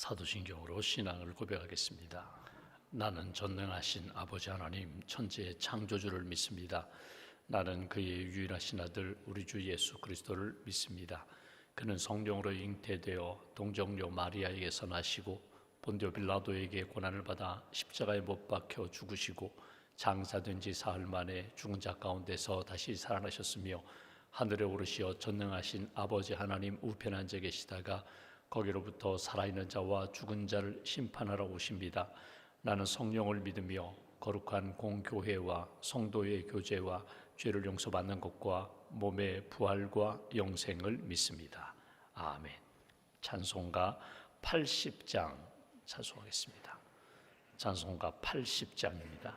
사도신경으로 신앙을 고백하겠습니다. 나는 전능하신 아버지 하나님 천지의 창조주를 믿습니다. 나는 그의 유일하신 아들 우리 주 예수 그리스도를 믿습니다. 그는 성령으로 잉태되어 동정녀 마리아에게서 나시고 본디오 빌라도에게 고난을 받아 십자가에 못 박혀 죽으시고 장사된 지 사흘 만에 죽은 자 가운데서 다시 살아나셨으며 하늘에 오르시어 전능하신 아버지 하나님 우편에 앉아 계시다가 거기로부터 살아있는 자와 죽은 자를 심판하러 오십니다. 나는 성령을 믿으며 거룩한 공교회와 성도의 교제와 죄를 용서받는 것과 몸의 부활과 영생을 믿습니다. 아멘. 찬송가 80장 찬송하겠습니다. 찬송가 80장입니다.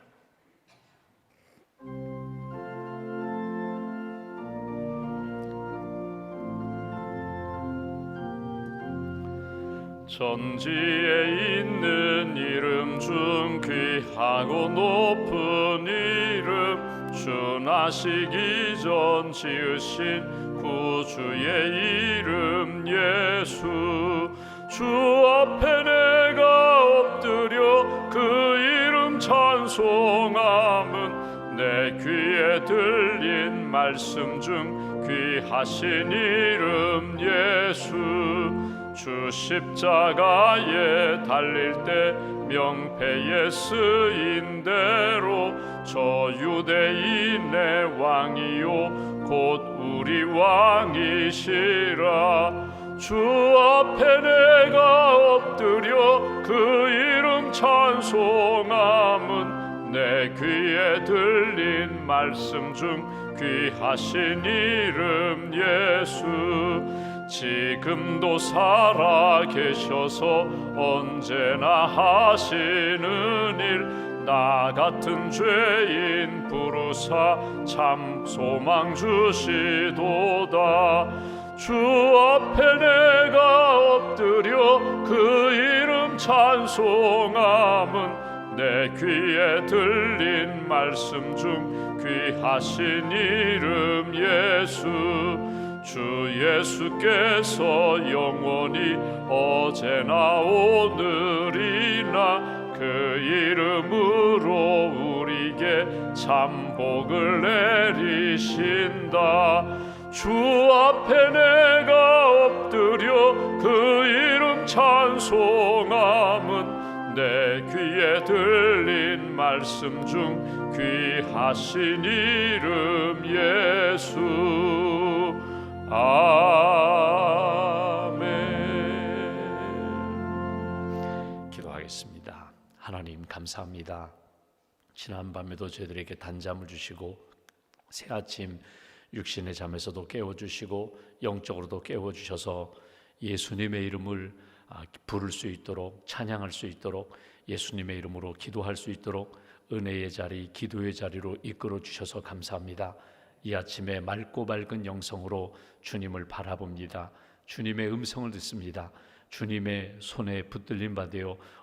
천지에 있는 이름 중 귀하고 높은 이름, 주 나시기 전 지으신 구주의 이름 예수. 주 앞에 내가 엎드려 그 이름 찬송함은 내 귀에 들린 말씀 중 귀하신 이름 예수. 주 십자가에 달릴 때 명패에 쓰인 대로 저 유대인의 왕이요 곧 우리 왕이시라. 주 앞에 내가 엎드려 그 이름 찬송함은 내 귀에 들린 말씀 중 귀하신 이름 예수. 지금도 살아 계셔서 언제나 하시는 일, 나 같은 죄인 부르사 참 소망 주시도다. 주 앞에 내가 엎드려 그 이름 찬송함은 내 귀에 들린 말씀 중 귀하신 이름 예수. 주 예수께서 영원히 어제나 오늘이나 그 이름으로 우리에게 참 복을 내리신다. 주 앞에 내가 엎드려 그 이름 찬송함은 내 귀에 들린 말씀 중 귀하신 이름 예수. 아멘. 기도하겠습니다. 하나님 감사합니다. 지난밤에도 저희들에게 단잠을 주시고 새 아침 육신의 잠에서도 깨워주시고 영적으로도 깨워주셔서 예수님의 이름을 부를 수 있도록, 찬양할 수 있도록, 예수님의 이름으로 기도할 수 있도록 은혜의 자리, 기도의 자리로 이끌어 주셔서 감사합니다. 이 아침에 맑고 밝은 영성으로 주님을 바라봅니다. 주님의 음성을 듣습니다. 주님의 손에 붙들림 받아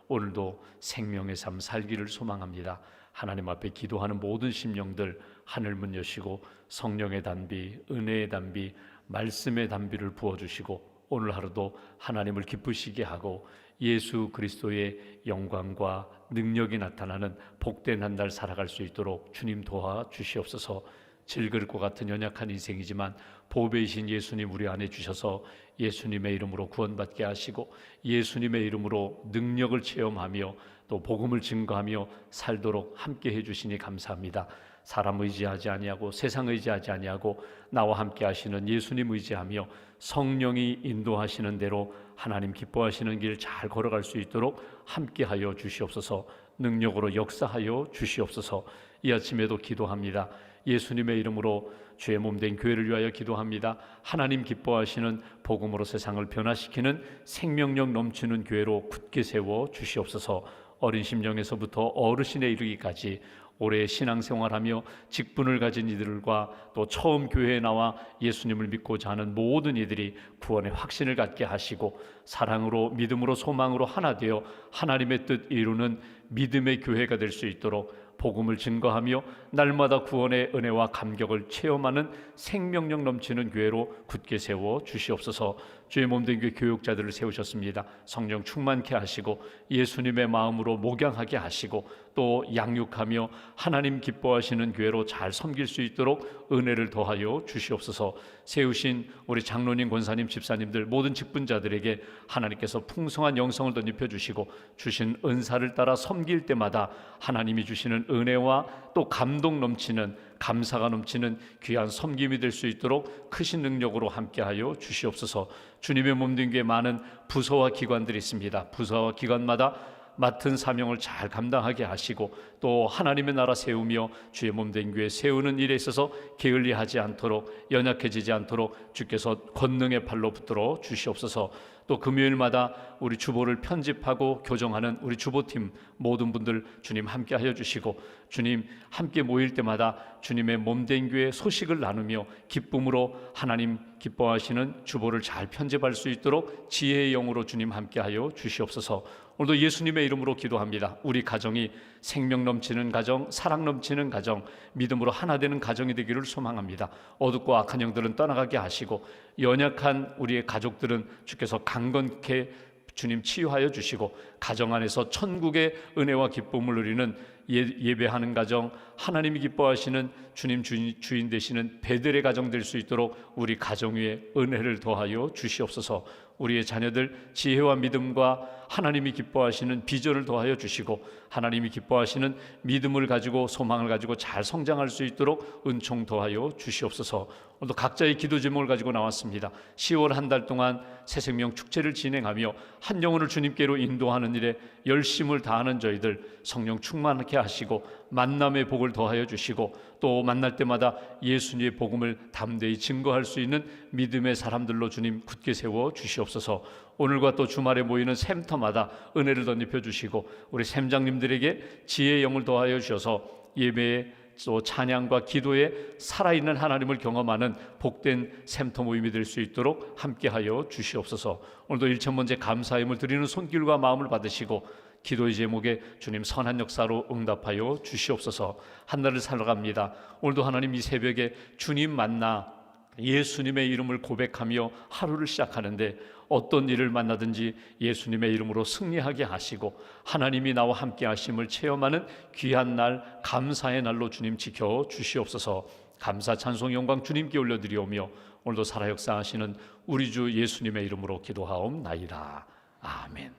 오늘도 생명의 삶 살기를 소망합니다. 하나님 앞에 기도하는 모든 심령들 하늘 문 여시고 성령의 단비, 은혜의 단비, 말씀의 단비를 부어주시고 오늘 하루도 하나님을 기쁘시게 하고 예수 그리스도의 영광과 능력이 나타나는 복된 한 달 살아갈 수 있도록 주님 도와주시옵소서. 질그릇 것 같은 연약한 인생이지만 보배이신 예수님 우리 안에 주셔서 예수님의 이름으로 구원받게 하시고 예수님의 이름으로 능력을 체험하며 또 복음을 증거하며 살도록 함께 해주시니 감사합니다. 사람 의지하지 아니하고 세상 의지하지 아니하고 나와 함께 하시는 예수님 의지하며 성령이 인도하시는 대로 하나님 기뻐하시는 길 잘 걸어갈 수 있도록 함께하여 주시옵소서. 능력으로 역사하여 주시옵소서. 이 아침에도 기도합니다. 예수님의 이름으로 주의 몸된 교회를 위하여 기도합니다. 하나님 기뻐하시는 복음으로 세상을 변화시키는 생명력 넘치는 교회로 굳게 세워 주시옵소서. 어린 심령에서부터 어르신에 이르기까지 오래 신앙생활하며 직분을 가진 이들과 또 처음 교회에 나와 예수님을 믿고자 하는 모든 이들이 구원의 확신을 갖게 하시고 사랑으로 믿음으로 소망으로 하나 되어 하나님의 뜻 이루는 믿음의 교회가 될 수 있도록 복음을 증거하며 날마다 구원의 은혜와 감격을 체험하는 생명력 넘치는 교회로 굳게 세워 주시옵소서. 주의 몸된 교회 교육자들을 세우셨습니다. 성령 충만케 하시고 예수님의 마음으로 목양하게 하시고 또 양육하며 하나님 기뻐하시는 교회로 잘 섬길 수 있도록 은혜를 더하여 주시옵소서. 세우신 우리 장로님, 권사님, 집사님들 모든 직분자들에게 하나님께서 풍성한 영성을 덧입혀 주시고 주신 은사를 따라 섬길 때마다 하나님이 주시는 은혜와 또 감동 넘치는, 감사가 넘치는 귀한 섬김이 될 수 있도록 크신 능력으로 함께하여 주시옵소서. 주님의 몸된 교회 많은 부서와 기관들이 있습니다. 부서와 기관마다 맡은 사명을 잘 감당하게 하시고 또 하나님의 나라 세우며 주의 몸된 교회 세우는 일에 있어서 게을리하지 않도록, 연약해지지 않도록 주께서 권능의 팔로 붙들어 주시옵소서. 또 금요일마다 우리 주보를 편집하고 교정하는 우리 주보팀 모든 분들 주님 함께 하여 주시고, 주님 함께 모일 때마다 주님의 몸된 교회 소식을 나누며 기쁨으로 하나님 기뻐하시는 주보를 잘 편집할 수 있도록 지혜의 영으로 주님 함께 하여 주시옵소서. 오늘도 예수님의 이름으로 기도합니다. 우리 가정이 생명 넘치는 가정, 사랑 넘치는 가정, 믿음으로 하나 되는 가정이 되기를 소망합니다. 어둡고 악한 영들은 떠나가게 하시고 연약한 우리의 가족들은 주께서 강건케 주님 치유하여 주시고 가정 안에서 천국의 은혜와 기쁨을 누리는 예배하는 가정, 하나님이 기뻐하시는 주님 주인 되시는 베들의 가정 될 수 있도록 우리 가정 위에 은혜를 더하여 주시옵소서. 우리의 자녀들 지혜와 믿음과 하나님이 기뻐하시는 비전을 더하여 주시고 하나님이 기뻐하시는 믿음을 가지고 소망을 가지고 잘 성장할 수 있도록 은총 더하여 주시옵소서. 오늘도 각자의 기도 제목을 가지고 나왔습니다. 10월 한 달 동안 새생명 축제를 진행하며 한 영혼을 주님께로 인도하는 일에 열심을 다하는 저희들 성령 충만하게 하시고 만남의 복을 더하여 주시고 또 만날 때마다 예수님의 복음을 담대히 증거할 수 있는 믿음의 사람들로 주님 굳게 세워 주시옵소서. 오늘과 또 주말에 모이는 샘터마다 은혜를 덧입혀 주시고 우리 샘장님들에게 지혜의 영을 더하여 주셔서 예배에 또 찬양과 기도에 살아있는 하나님을 경험하는 복된 샘터 모임이 될 수 있도록 함께하여 주시옵소서. 오늘도 1,000번째 감사임을 드리는 손길과 마음을 받으시고 기도의 제목에 주님 선한 역사로 응답하여 주시옵소서. 한 날을 살아갑니다. 오늘도 하나님 이 새벽에 주님 만나 예수님의 이름을 고백하며 하루를 시작하는데 어떤 일을 만나든지 예수님의 이름으로 승리하게 하시고 하나님이 나와 함께 하심을 체험하는 귀한 날, 감사의 날로 주님 지켜 주시옵소서. 감사 찬송 영광 주님께 올려드리오며 오늘도 살아 역사하시는 우리 주 예수님의 이름으로 기도하옵나이다. 아멘.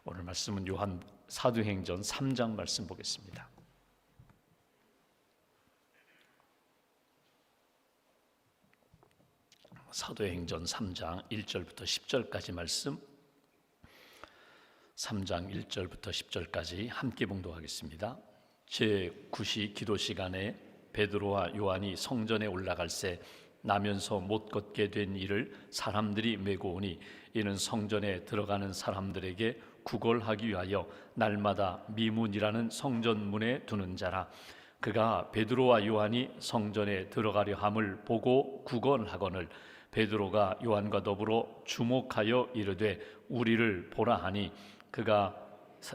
오늘 말씀은 요한 사도행전 3장 말씀 보겠습니다. 사도행전 3장 1절부터 10절까지 말씀, 3장 1절부터 10절까지 함께 봉독하겠습니다. 제9시 기도 시간에 베드로와 요한이 성전에 올라갈새 나면서 못 걷게 된 이를 사람들이 메고 오니 이는 성전에 들어가는 사람들에게 구걸하기 위하여 날마다 미문이라는 성전문에 두는 자라. 그가 베드로와 요한이 성전에 들어가려 함을 보고 구걸하거늘 베드로가 요한과 더불어 주목하여 이르되 우리를 보라 하니 그가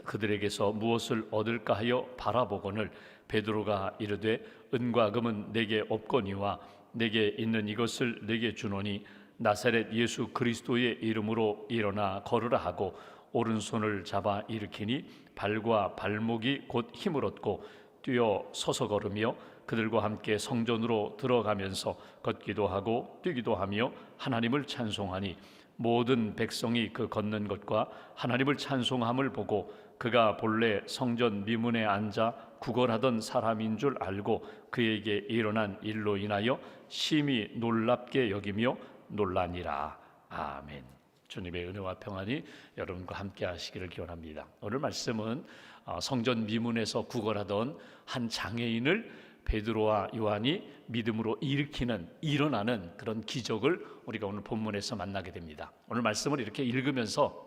그들에게서 무엇을 얻을까 하여 바라보거늘 베드로가 이르되 은과 금은 내게 없거니와 내게 있는 이것을 내게 주노니 나사렛 예수 그리스도의 이름으로 일어나 걸으라 하고 오른손을 잡아 일으키니 발과 발목이 곧 힘을 얻고 뛰어 서서 걸으며 그들과 함께 성전으로 들어가면서 걷기도 하고 뛰기도 하며 하나님을 찬송하니 모든 백성이 그 걷는 것과 하나님을 찬송함을 보고 그가 본래 성전 미문에 앉아 구걸하던 사람인 줄 알고 그에게 일어난 일로 인하여 심히 놀랍게 여기며 놀라니라. 아멘. 주님의 은혜와 평안이 여러분과 함께 하시기를 기원합니다. 오늘 말씀은 성전 미문에서 구걸하던 한 장애인을 베드로와 요한이 믿음으로 일어나는 그런 기적을 우리가 오늘 본문에서 만나게 됩니다. 오늘 말씀을 이렇게 읽으면서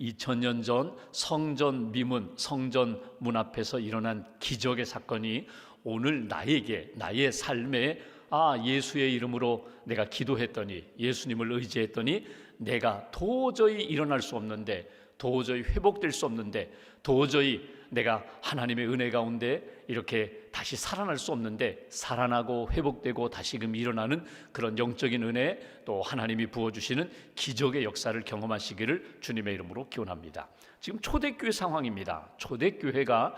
2000년 전 성전 미문, 성전 문 앞에서 일어난 기적의 사건이 오늘 나의 삶에 예수의 이름으로 내가 기도했더니 예수님을 의지했더니 내가 도저히 일어날 수 없는데 도저히 회복될 수 없는데, 도저히 내가 하나님의 은혜 가운데 이렇게 다시 살아날 수 없는데 살아나고 회복되고 다시금 일어나는 그런 영적인 은혜, 또 하나님이 부어주시는 기적의 역사를 경험하시기를 주님의 이름으로 기원합니다. 지금 초대교회 상황입니다. 초대교회가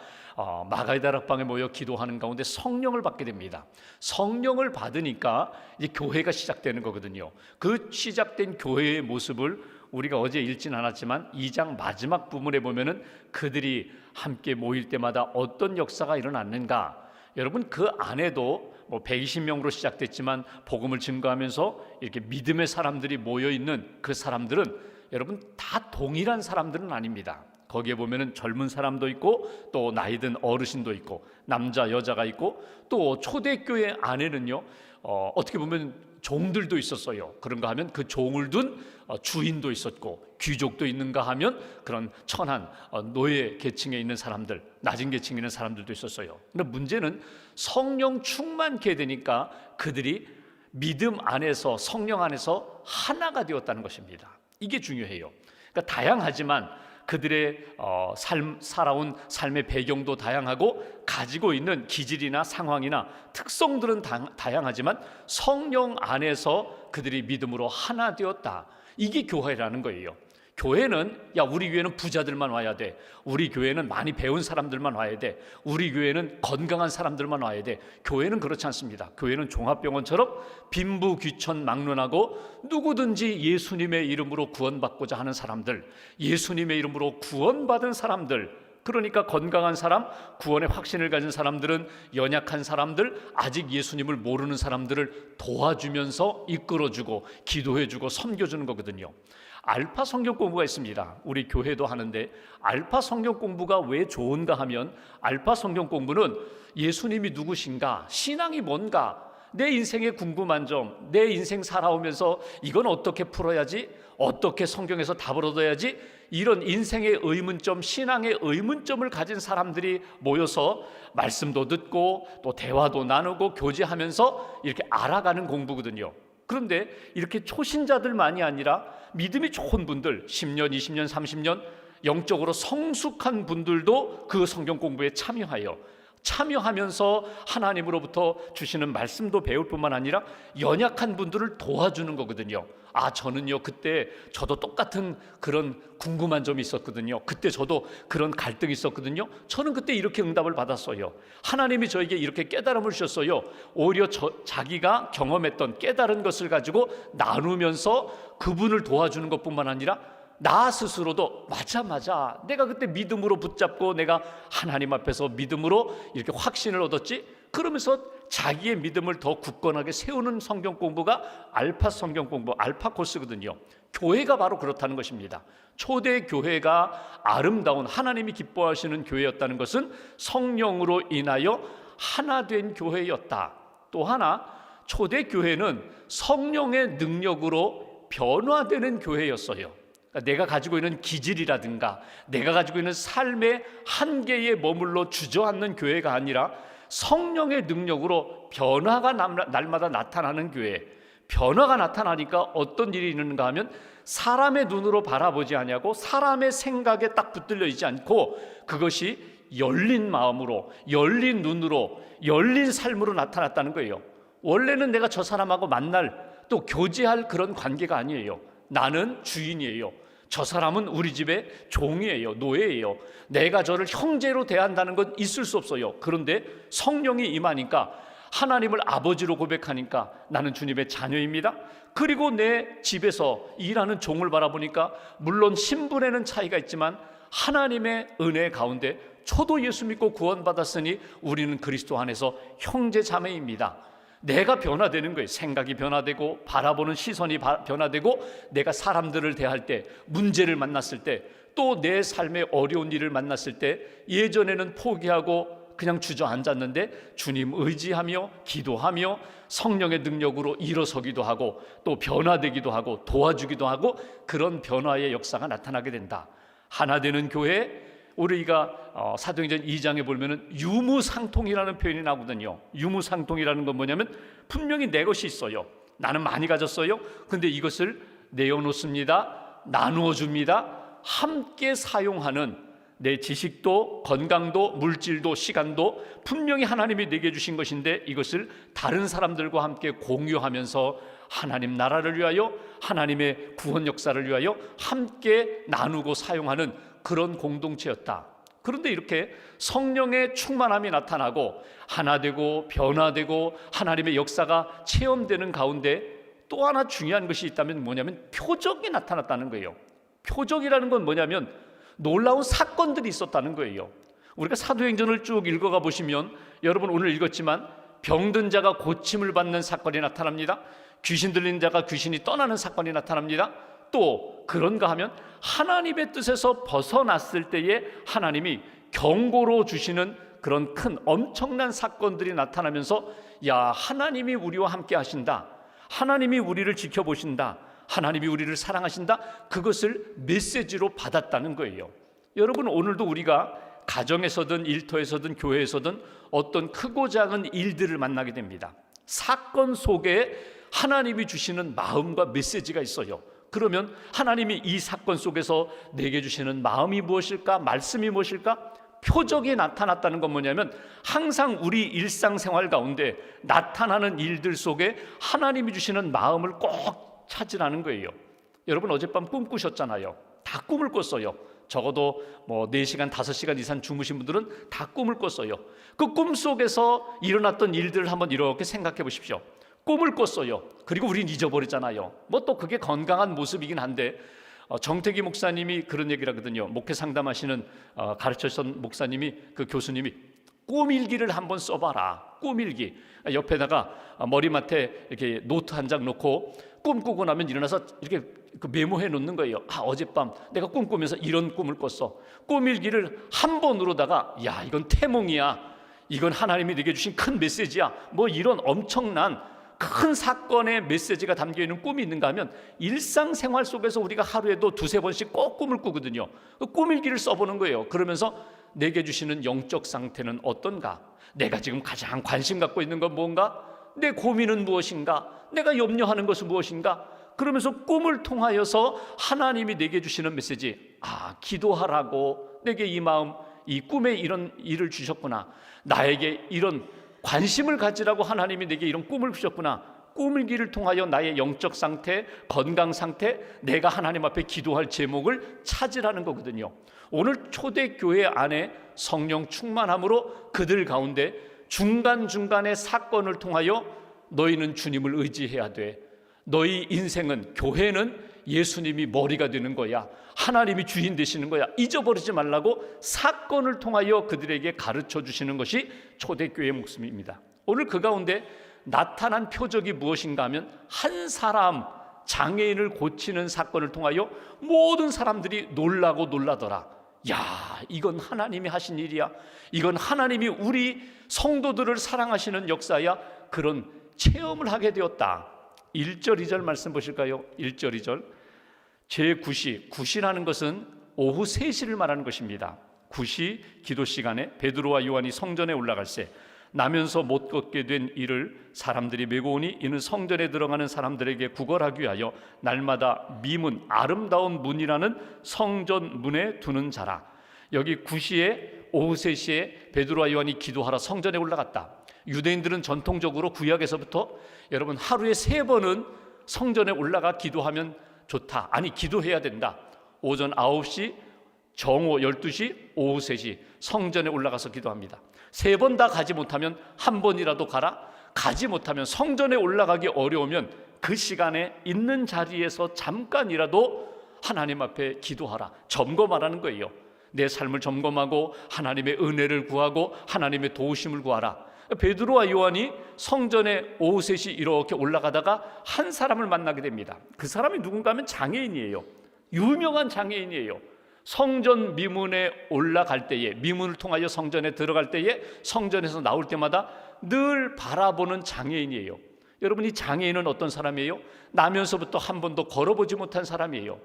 마가의 다락방에 모여 기도하는 가운데 성령을 받게 됩니다. 성령을 받으니까 이제 교회가 시작되는 거거든요. 그 시작된 교회의 모습을 우리가 어제 읽진 않았지만 2장 마지막 부분에 보면은 그들이 함께 모일 때마다 어떤 역사가 일어났는가. 여러분, 그 안에도 120명으로 시작됐지만 복음을 증거하면서 이렇게 믿음의 사람들이 모여 있는 그 사람들은 여러분 다 동일한 사람들은 아닙니다. 거기에 보면은 젊은 사람도 있고 또 나이 든 어르신도 있고 남자 여자가 있고 또 초대교회 안에는요 어떻게 보면 종들도 있었어요. 그런가 하면 그 종을 둔 주인도 있었고 귀족도 있는가 하면 그런 천한 노예 계층에 있는 사람들, 낮은 계층에 있는 사람들도 있었어요. 근데 문제는 성령 충만케 되니까 그들이 믿음 안에서, 성령 안에서 하나가 되었다는 것입니다. 이게 중요해요. 그러니까 다양하지만 그들의 살아온 삶의 배경도 다양하고 가지고 있는 기질이나 상황이나 특성들은 다양하지만 성령 안에서 그들이 믿음으로 하나 되었다. 이게 교회라는 거예요. 교회는 우리 교회는 부자들만 와야 돼, 우리 교회는 많이 배운 사람들만 와야 돼, 우리 교회는 건강한 사람들만 와야 돼. 교회는 그렇지 않습니다. 교회는 종합병원처럼 빈부귀천막론하고 누구든지 예수님의 이름으로 구원받고자 하는 사람들, 예수님의 이름으로 구원받은 사람들, 그러니까 건강한 사람, 구원의 확신을 가진 사람들은 연약한 사람들, 아직 예수님을 모르는 사람들을 도와주면서 이끌어주고 기도해주고 섬겨주는 거거든요. 알파 성경 공부가 있습니다. 우리 교회도 하는데 알파 성경 공부가 왜 좋은가 하면 알파 성경 공부는 예수님이 누구신가, 신앙이 뭔가, 내 인생에 궁금한 점, 내 인생 살아오면서 이건 어떻게 풀어야지, 어떻게 성경에서 답을 얻어야지, 이런 인생의 의문점, 신앙의 의문점을 가진 사람들이 모여서 말씀도 듣고 또 대화도 나누고 교제하면서 이렇게 알아가는 공부거든요. 그런데 이렇게 초신자들만이 아니라 믿음이 좋은 분들, 10년, 20년, 30년 영적으로 성숙한 분들도 그 성경 공부에 참여하면서 하나님으로부터 주시는 말씀도 배울 뿐만 아니라 연약한 분들을 도와주는 거거든요. 저는요 그때 저도 똑같은 그런 궁금한 점이 있었거든요. 그때 저도 그런 갈등이 있었거든요. 저는 그때 이렇게 응답을 받았어요. 하나님이 저에게 이렇게 깨달음을 주셨어요. 오히려 자기가 경험했던 깨달은 것을 가지고 나누면서 그분을 도와주는 것뿐만 아니라 나 스스로도 맞아 내가 그때 믿음으로 붙잡고 내가 하나님 앞에서 믿음으로 이렇게 확신을 얻었지, 그러면서 자기의 믿음을 더 굳건하게 세우는 성경 공부가 알파 성경 공부, 알파 코스거든요. 교회가 바로 그렇다는 것입니다. 초대 교회가 아름다운 하나님이 기뻐하시는 교회였다는 것은 성령으로 인하여 하나 된 교회였다. 또 하나, 초대 교회는 성령의 능력으로 변화되는 교회였어요. 내가 가지고 있는 기질이라든가 내가 가지고 있는 삶의 한계에 머물러 주저앉는 교회가 아니라 성령의 능력으로 변화가 날마다 나타나는 교회. 변화가 나타나니까 어떤 일이 있는가 하면 사람의 눈으로 바라보지 아니하고 사람의 생각에 딱 붙들려 있지 않고 그것이 열린 마음으로, 열린 눈으로, 열린 삶으로 나타났다는 거예요. 원래는 내가 저 사람하고 만날 또 교제할 그런 관계가 아니에요. 나는 주인이에요. 저 사람은 우리 집의 종이에요. 노예예요. 내가 저를 형제로 대한다는 건 있을 수 없어요. 그런데 성령이 임하니까, 하나님을 아버지로 고백하니까 나는 주님의 자녀입니다. 그리고 내 집에서 일하는 종을 바라보니까 물론 신분에는 차이가 있지만 하나님의 은혜 가운데 저도 예수 믿고 구원받았으니 우리는 그리스도 안에서 형제 자매입니다. 내가 변화되는 거예요. 생각이 변화되고 바라보는 시선이 변화되고 내가 사람들을 대할 때, 문제를 만났을 때, 또 내 삶의 어려운 일을 만났을 때 예전에는 포기하고 그냥 주저앉았는데 주님 의지하며 기도하며 성령의 능력으로 일어서기도 하고 또 변화되기도 하고 도와주기도 하고 그런 변화의 역사가 나타나게 된다. 하나 되는 교회, 우리가 사도행전 2장에 보면은 유무상통이라는 표현이 나오거든요. 유무상통이라는 건 뭐냐면 분명히 내 것이 있어요. 나는 많이 가졌어요. 근데 이것을 내어놓습니다. 나누어 줍니다. 함께 사용하는 내 지식도 건강도 물질도 시간도 분명히 하나님이 내게 주신 것인데 이것을 다른 사람들과 함께 공유하면서 하나님 나라를 위하여 하나님의 구원 역사를 위하여 함께 나누고 사용하는 그런 공동체였다. 그런데 이렇게 성령의 충만함이 나타나고 하나 되고 변화되고 하나님의 역사가 체험되는 가운데 또 하나 중요한 것이 있다면 뭐냐면 표적이 나타났다는 거예요. 표적이라는 건 뭐냐면 놀라운 사건들이 있었다는 거예요. 우리가 사도행전을 쭉 읽어가 보시면 여러분 오늘 읽었지만 병든 자가 고침을 받는 사건이 나타납니다. 귀신 들린 자가 귀신이 떠나는 사건이 나타납니다. 또 그런가 하면 하나님의 뜻에서 벗어났을 때에 하나님이 경고로 주시는 그런 큰 엄청난 사건들이 나타나면서 야, 하나님이 우리와 함께 하신다, 하나님이 우리를 지켜보신다, 하나님이 우리를 사랑하신다, 그것을 메시지로 받았다는 거예요. 여러분 오늘도 우리가 가정에서든 일터에서든 교회에서든 어떤 크고 작은 일들을 만나게 됩니다. 사건 속에 하나님이 주시는 마음과 메시지가 있어요. 그러면 하나님이 이 사건 속에서 내게 주시는 마음이 무엇일까? 말씀이 무엇일까? 표적이 나타났다는 건 뭐냐면 항상 우리 일상생활 가운데 나타나는 일들 속에 하나님이 주시는 마음을 꼭 찾으라는 거예요. 여러분 어젯밤 꿈 꾸셨잖아요. 다 꿈을 꿨어요. 적어도 4시간, 5시간 이상 주무신 분들은 다 꿈을 꿨어요. 그 꿈 속에서 일어났던 일들을 한번 이렇게 생각해 보십시오. 꿈을 꿨어요. 그리고 우린 잊어버리잖아요. 또 그게 건강한 모습이긴 한데 정태기 목사님이 그런 얘기를 하거든요. 목회 상담하시는 가르쳤던 목사님이, 그 교수님이 꿈일기를 한번 써봐라. 꿈일기. 옆에다가 머리맡에 이렇게 노트 한 장 놓고 꿈꾸고 나면 일어나서 이렇게 메모해 놓는 거예요. 어젯밤 내가 꿈꾸면서 이런 꿈을 꿨어. 꿈일기를 한 번으로다가 야, 이건 태몽이야, 이건 하나님이 내게 주신 큰 메시지야, 이런 엄청난 큰 사건의 메시지가 담겨있는 꿈이 있는가 하면 일상생활 속에서 우리가 하루에도 2-3번씩 꼭 꿈을 꾸거든요. 그 꿈일기를 써보는 거예요. 그러면서 내게 주시는 영적 상태는 어떤가? 내가 지금 가장 관심 갖고 있는 건 뭔가? 내 고민은 무엇인가? 내가 염려하는 것은 무엇인가? 그러면서 꿈을 통하여서 하나님이 내게 주시는 메시지, 기도하라고 내게 이 마음, 이 꿈에 이런 일을 주셨구나, 나에게 이런 관심을 가지라고 하나님이 내게 이런 꿈을 주셨구나. 꿈일기를 통하여 나의 영적 상태, 건강 상태, 내가 하나님 앞에 기도할 제목을 찾으라는 거거든요. 오늘 초대교회 안에 성령 충만함으로 그들 가운데 중간중간의 사건을 통하여 너희는 주님을 의지해야 돼. 너희 인생은, 교회는 예수님이 머리가 되는 거야. 하나님이 주인 되시는 거야. 잊어버리지 말라고 사건을 통하여 그들에게 가르쳐 주시는 것이 초대교회의 목숨입니다. 오늘 그 가운데 나타난 표적이 무엇인가 하면 한 사람 장애인을 고치는 사건을 통하여 모든 사람들이 놀라고 놀라더라. 야, 이건 하나님이 하신 일이야. 이건 하나님이 우리 성도들을 사랑하시는 역사야. 그런 체험을 하게 되었다. 1절 2절 말씀 보실까요? 1절 2절. 제9시, 구시라는 것은 오후 3시를 말하는 것입니다. 9시 기도 시간에 베드로와 요한이 성전에 올라갈새 나면서 못 걷게 된 이를 사람들이 메고 오니 이는 성전에 들어가는 사람들에게 구걸하기 위하여 날마다 미문, 아름다운 문이라는 성전 문에 두는 자라. 여기 9시에 오후 3시에 베드로와 요한이 기도하러 성전에 올라갔다. 유대인들은 전통적으로 구약에서부터 여러분 하루에 3번은 성전에 올라가 기도하면 좋다. 아니, 기도해야 된다. 오전 9시, 정오 12시, 오후 3시 성전에 올라가서 기도합니다. 3번 다 가지 못하면 한 번이라도 가라. 가지 못하면, 성전에 올라가기 어려우면 그 시간에 있는 자리에서 잠깐이라도 하나님 앞에 기도하라. 점검하라는 거예요. 내 삶을 점검하고 하나님의 은혜를 구하고 하나님의 도우심을 구하라. 베드로와 요한이 성전에 오후 3시 이렇게 올라가다가 한 사람을 만나게 됩니다. 그 사람이 누군가 하면 장애인이에요. 유명한 장애인이에요. 성전 미문에 올라갈 때에, 미문을 통하여 성전에 들어갈 때에, 성전에서 나올 때마다 늘 바라보는 장애인이에요. 여러분, 이 장애인은 어떤 사람이에요? 나면서부터 한 번도 걸어보지 못한 사람이에요.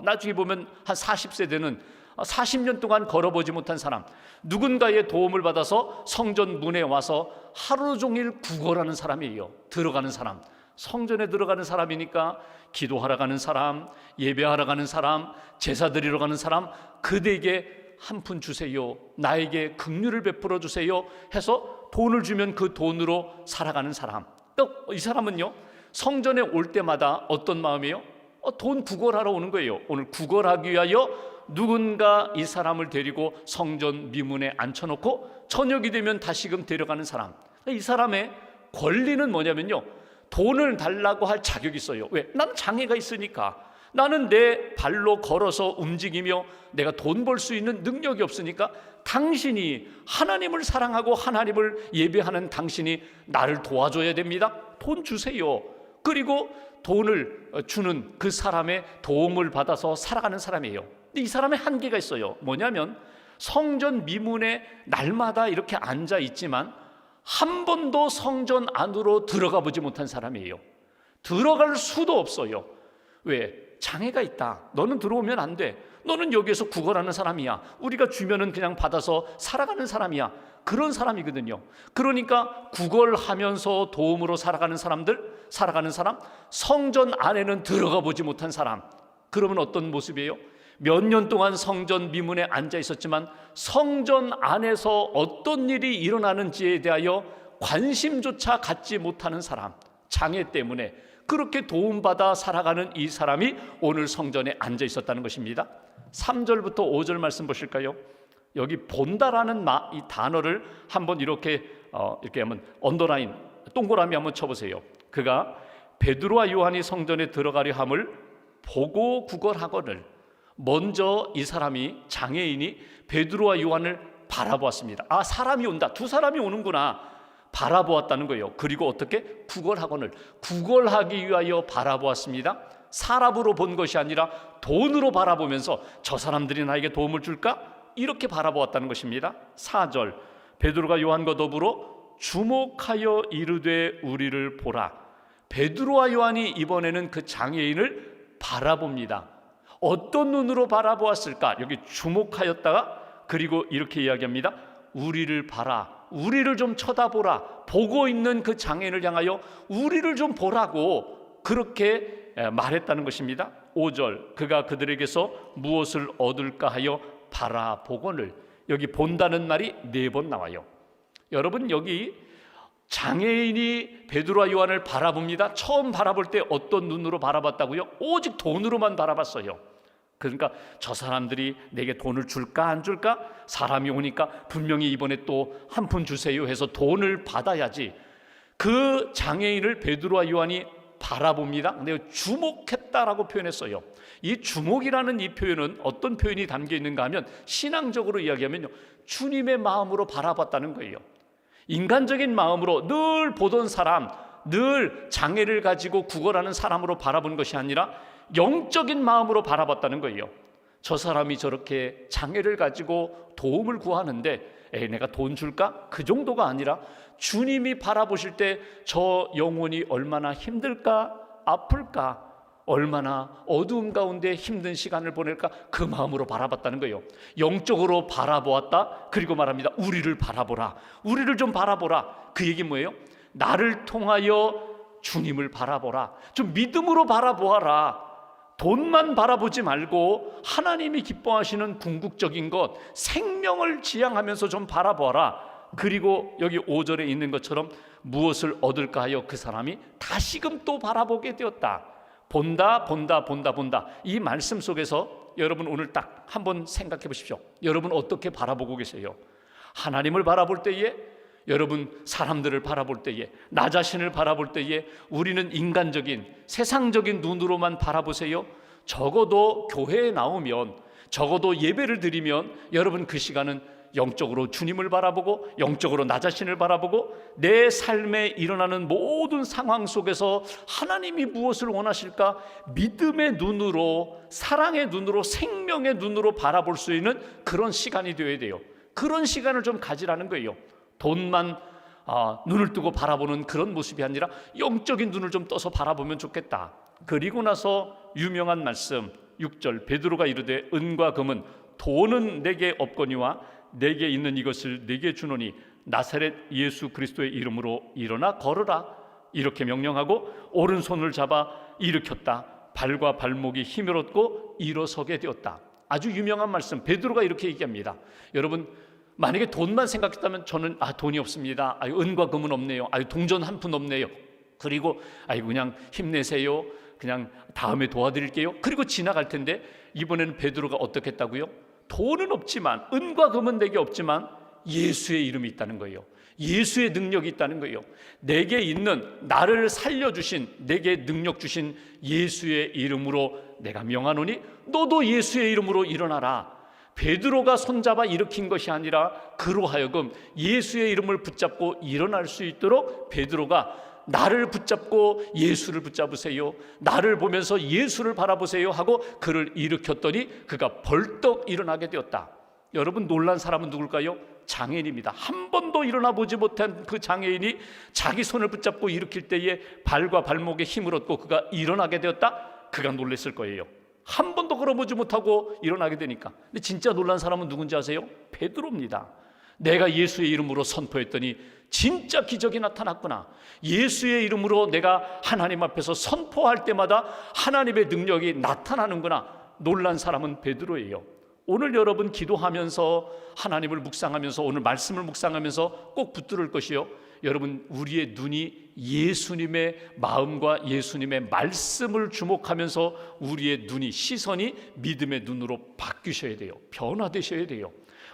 나중에 보면 한 40세 되는 40년 동안 걸어보지 못한 사람, 누군가의 도움을 받아서 성전 문에 와서 하루 종일 구걸하는 사람이에요. 들어가는 사람, 성전에 들어가는 사람이니까 기도하러 가는 사람, 예배하러 가는 사람, 제사 드리러 가는 사람, 그대에게 한 푼 주세요, 나에게 긍휼을 베풀어 주세요 해서 돈을 주면 그 돈으로 살아가는 사람. 이 사람은요, 성전에 올 때마다 어떤 마음이에요? 돈 구걸하러 오는 거예요. 오늘 구걸하기 위하여 누군가 이 사람을 데리고 성전 미문에 앉혀놓고 저녁이 되면 다시금 데려가는 사람. 이 사람의 권리는 뭐냐면요, 돈을 달라고 할 자격이 있어요. 왜? 나는 장애가 있으니까. 나는 내 발로 걸어서 움직이며 내가 돈 벌 수 있는 능력이 없으니까 당신이, 하나님을 사랑하고 하나님을 예배하는 당신이 나를 도와줘야 됩니다. 돈 주세요. 그리고 돈을 주는 그 사람의 도움을 받아서 살아가는 사람이에요. 근데 이 사람의 한계가 있어요. 뭐냐면 성전 미문에 날마다 이렇게 앉아 있지만 한 번도 성전 안으로 들어가 보지 못한 사람이에요. 들어갈 수도 없어요. 왜? 장애가 있다. 너는 들어오면 안 돼. 너는 여기에서 구걸하는 사람이야. 우리가 주면은 그냥 받아서 살아가는 사람이야. 그런 사람이거든요. 그러니까 구걸하면서 도움으로 살아가는 사람, 성전 안에는 들어가 보지 못한 사람. 그러면 어떤 모습이에요? 몇 년 동안 성전 미문에 앉아 있었지만 성전 안에서 어떤 일이 일어나는지에 대하여 관심조차 갖지 못하는 사람, 장애 때문에 그렇게 도움받아 살아가는 이 사람이 오늘 성전에 앉아 있었다는 것입니다. 3절부터 5절 말씀 보실까요? 여기 본다라는 이 단어를 한번 이렇게 한번 언더라인, 동그라미 한번 쳐보세요. 그가 베드로와 요한이 성전에 들어가려 함을 보고 구걸하거늘. 먼저 이 사람이, 장애인이 베드로와 요한을 바라보았습니다. 아, 사람이 온다, 두 사람이 오는구나, 바라보았다는 거예요. 그리고 어떻게? 구걸하거늘, 구걸하기 위하여 바라보았습니다. 사람으로 본 것이 아니라 돈으로 바라보면서 저 사람들이 나에게 도움을 줄까? 이렇게 바라보았다는 것입니다. 4절, 베드로가 요한과 더불어 주목하여 이르되 우리를 보라. 베드로와 요한이 이번에는 그 장애인을 바라봅니다. 어떤 눈으로 바라보았을까? 여기 주목하였다가 그리고 이렇게 이야기합니다. 우리를 봐라, 우리를 좀 쳐다보라. 보고 있는 그 장애인을 향하여 우리를 좀 보라고 그렇게 말했다는 것입니다. 5절, 그가 그들에게서 무엇을 얻을까 하여 바라보거늘. 여기 본다는 말이 4번 나와요. 여러분, 여기 장애인이 베드로와 요한을 바라봅니다. 처음 바라볼 때 어떤 눈으로 바라봤다고요? 오직 돈으로만 바라봤어요. 그러니까 저 사람들이 내게 돈을 줄까 안 줄까? 사람이 오니까 분명히 이번에 또 한 푼 주세요 해서 돈을 받아야지. 그 장애인을 베드로와 요한이 바라봅니다. 근데 주목했다라고 표현했어요. 이 주목이라는 이 표현은 어떤 표현이 담겨 있는가 하면 신앙적으로 이야기하면요, 주님의 마음으로 바라봤다는 거예요. 인간적인 마음으로 늘 보던 사람, 늘 장애를 가지고 구걸하는 사람으로 바라본 것이 아니라 영적인 마음으로 바라봤다는 거예요. 저 사람이 저렇게 장애를 가지고 도움을 구하는데 내가 돈 줄까? 그 정도가 아니라 주님이 바라보실 때 저 영혼이 얼마나 힘들까? 아플까? 얼마나 어두움 가운데 힘든 시간을 보낼까? 그 마음으로 바라봤다는 거예요. 영적으로 바라보았다. 그리고 말합니다. 우리를 바라보라. 우리를 좀 바라보라. 그 얘기 뭐예요? 나를 통하여 주님을 바라보라. 좀 믿음으로 바라보아라. 돈만 바라보지 말고 하나님이 기뻐하시는 궁극적인 것, 생명을 지향하면서 좀 바라보아라. 그리고 여기 5절에 있는 것처럼 무엇을 얻을까 하여 그 사람이 다시금 또 바라보게 되었다. 본다, 본다, 본다, 본다. 이 말씀 속에서 여러분 오늘 딱 한번 생각해 보십시오. 여러분 어떻게 바라보고 계세요? 하나님을 바라볼 때에, 여러분 사람들을 바라볼 때에, 나 자신을 바라볼 때에 우리는 인간적인 세상적인 눈으로만 바라보세요? 적어도 교회에 나오면, 적어도 예배를 드리면 여러분 그 시간은 영적으로 주님을 바라보고 영적으로 나 자신을 바라보고 내 삶에 일어나는 모든 상황 속에서 하나님이 무엇을 원하실까? 믿음의 눈으로, 사랑의 눈으로, 생명의 눈으로 바라볼 수 있는 그런 시간이 되어야 돼요. 그런 시간을 좀 가지라는 거예요. 돈만 눈을 뜨고 바라보는 그런 모습이 아니라 영적인 눈을 좀 떠서 바라보면 좋겠다. 그리고 나서 유명한 말씀 6절, 베드로가 이르되 은과 금은 돈은 내게 없거니와 내게 있는 이것을 내게 주노니 나사렛 예수 그리스도의 이름으로 일어나 걸으라. 이렇게 명령하고 오른손을 잡아 일으켰다. 발과 발목이 힘을 얻고 일어서게 되었다. 아주 유명한 말씀, 베드로가 이렇게 얘기합니다. 여러분, 만약에 돈만 생각했다면 저는 돈이 없습니다. 은과 금은 없네요. 동전 한 푼 없네요. 그리고 그냥 힘내세요. 그냥 다음에 도와드릴게요. 그리고 지나갈 텐데, 이번에는 베드로가 어떻게 했다고요? 돈은 없지만, 은과 금은 내게 없지만 예수의 이름이 있다는 거예요. 예수의 능력이 있다는 거예요. 내게 있는, 나를 살려주신, 내게 능력 주신 예수의 이름으로 내가 명하노니 너도 예수의 이름으로 일어나라. 베드로가 손잡아 일으킨 것이 아니라 그로 하여금 예수의 이름을 붙잡고 일어날 수 있도록 베드로가 나를 붙잡고 예수를 붙잡으세요, 나를 보면서 예수를 바라보세요 하고 그를 일으켰더니 그가 벌떡 일어나게 되었다. 여러분, 놀란 사람은 누굴까요? 장애인입니다. 한 번도 일어나 보지 못한 그 장애인이 자기 손을 붙잡고 일으킬 때에 발과 발목에 힘을 얻고 그가 일어나게 되었다. 그가 놀랐을 거예요. 한 번도 걸어보지 못하고 일어나게 되니까. 근데 진짜 놀란 사람은 누군지 아세요? 베드로입니다. 내가 예수의 이름으로 선포했더니 진짜 기적이 나타났구나. 예수의 이름으로 내가 하나님 앞에서 선포할 때마다 하나님의 능력이 나타나는구나. 놀란 사람은 베드로예요. 오늘 여러분 기도하면서 하나님을 묵상하면서 오늘 말씀을 묵상하면서 꼭 붙들을 것이요, 여러분, 우리의 눈이 예수님의 마음과 예수님의 말씀을 주목하면서 우리의 눈이, 시선이 믿음의 눈으로 바뀌셔야 돼요. 변화되셔야 돼요.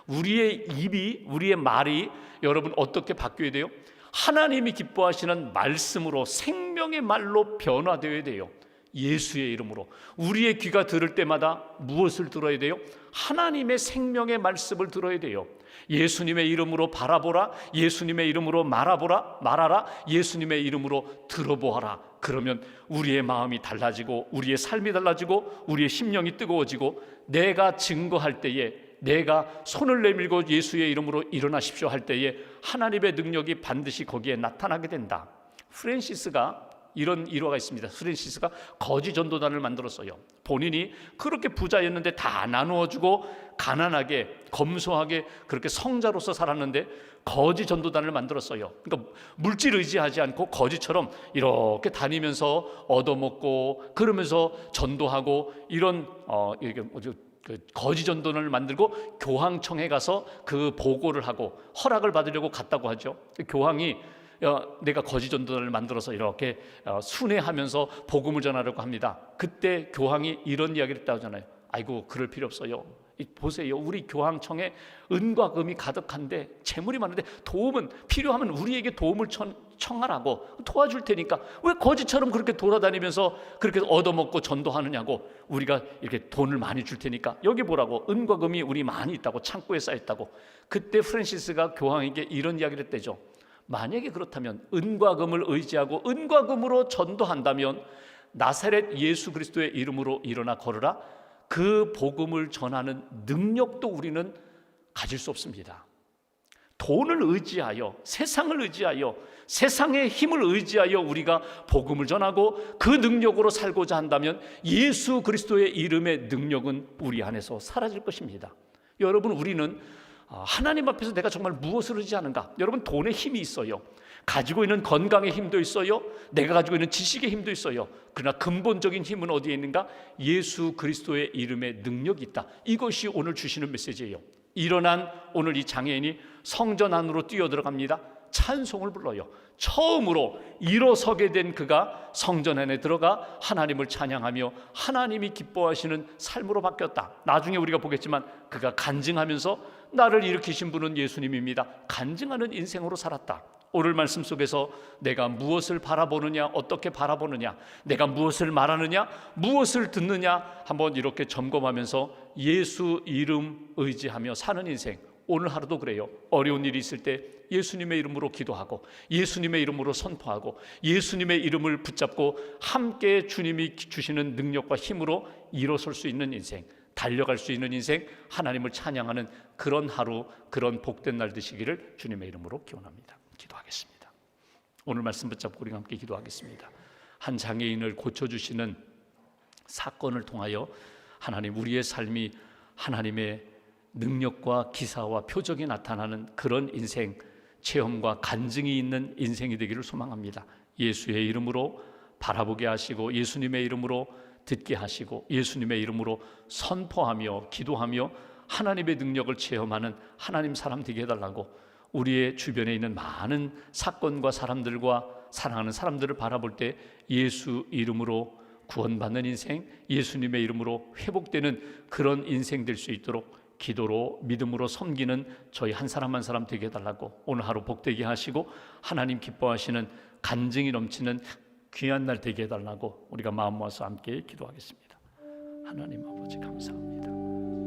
우리의 입이, 우리의 말이 여러분 어떻게 바뀌어야 돼요? 하나님이 기뻐하시는 말씀으로, 생명의 말로 변화되어야 돼요. 예수의 이름으로. 우리의 귀가 들을 때마다 무엇을 들어야 돼요? 하나님의 생명의 말씀을 들어야 돼요. 예수님의 이름으로 바라보라, 예수님의 이름으로 말하라, 예수님의 이름으로 들어보아라. 그러면 우리의 마음이 달라지고 우리의 삶이 달라지고 우리의 심령이 뜨거워지고, 내가 증거할 때에, 내가 손을 내밀고 예수의 이름으로 일어나십시오 할 때에 하나님의 능력이 반드시 거기에 나타나게 된다. 프랜시스가 이런 일화가 있습니다. 프랜시스가 거지 전도단을 만들었어요. 본인이 그렇게 부자였는데 다 나누어주고 가난하게 검소하게 그렇게 성자로서 살았는데 거지 전도단을 만들었어요. 그러니까 물질 의지하지 않고 거지처럼 이렇게 다니면서 얻어먹고 그러면서 전도하고 이런 이렇게 거지 전도단을 만들고 교황청에 가서 그 보고를 하고 허락을 받으려고 갔다고 하죠. 교황이 내가 거지 전도단을 만들어서 이렇게 순회하면서 복음을 전하려고 합니다. 그때 교황이 이런 이야기를 했다고 하잖아요. 아이고, 그럴 필요 없어요. 보세요, 우리 교황청에 은과 금이 가득한데, 재물이 많은데 도움은 필요하면 우리에게 도움을 청하라고, 도와줄 테니까 왜 거지처럼 그렇게 돌아다니면서 그렇게 얻어먹고 전도하느냐고. 우리가 이렇게 돈을 많이 줄 테니까 여기 보라고, 은과 금이 우리 많이 있다고, 창고에 쌓였다고. 그때 프랜시스가 교황에게 이런 이야기를 했대죠. 만약에 그렇다면, 은과 금을 의지하고 은과 금으로 전도한다면 나사렛 예수 그리스도의 이름으로 일어나 걸으라. 그 복음을 전하는 능력도 우리는 가질 수 없습니다. 돈을 의지하여, 세상을 의지하여, 세상의 힘을 의지하여 우리가 복음을 전하고 그 능력으로 살고자 한다면 예수 그리스도의 이름의 능력은 우리 안에서 사라질 것입니다. 여러분, 우리는 하나님 앞에서 내가 정말 무엇을 의지하는가? 여러분, 돈의 힘이 있어요. 가지고 있는 건강의 힘도 있어요. 내가 가지고 있는 지식의 힘도 있어요. 그러나 근본적인 힘은 어디에 있는가? 예수 그리스도의 이름의 능력이 있다. 이것이 오늘 주시는 메시지예요. 일어난 오늘 이 장애인이 성전 안으로 뛰어들어갑니다. 찬송을 불러요. 처음으로 일어서게 된 그가 성전 안에 들어가 하나님을 찬양하며 하나님이 기뻐하시는 삶으로 바뀌었다. 나중에 우리가 보겠지만 그가 간증하면서 나를 일으키신 분은 예수님입니다. 간증하는 인생으로 살았다. 오늘 말씀 속에서 내가 무엇을 바라보느냐, 어떻게 바라보느냐, 내가 무엇을 말하느냐, 무엇을 듣느냐 한번 이렇게 점검하면서 예수 이름 의지하며 사는 인생. 오늘 하루도 그래요. 어려운 일이 있을 때 예수님의 이름으로 기도하고 예수님의 이름으로 선포하고 예수님의 이름을 붙잡고 함께 주님이 주시는 능력과 힘으로 일어설 수 있는 인생, 달려갈 수 있는 인생, 하나님을 찬양하는 그런 하루, 그런 복된 날 되시기를 주님의 이름으로 기원합니다. 기도하겠습니다. 오늘 말씀 붙잡고 우리가 함께 기도하겠습니다. 한 장애인을 고쳐주시는 사건을 통하여 하나님, 우리의 삶이 하나님의 능력과 기사와 표적이 나타나는 그런 인생, 체험과 간증이 있는 인생이 되기를 소망합니다. 예수의 이름으로 바라보게 하시고 예수님의 이름으로 듣게 하시고 예수님의 이름으로 선포하며 기도하며 하나님의 능력을 체험하는 하나님 사람 되게 해달라고, 우리의 주변에 있는 많은 사건과 사람들과 사랑하는 사람들을 바라볼 때 예수 이름으로 구원받는 인생, 예수님의 이름으로 회복되는 그런 인생 될 수 있도록 기도로 믿음으로 섬기는 저희 한 사람 한 사람 되게 해달라고, 오늘 하루 복되게 하시고 하나님 기뻐하시는 간증이 넘치는 귀한 날 되게 해달라고 우리가 마음 모아서 함께 기도하겠습니다. 하나님 아버지 감사합니다.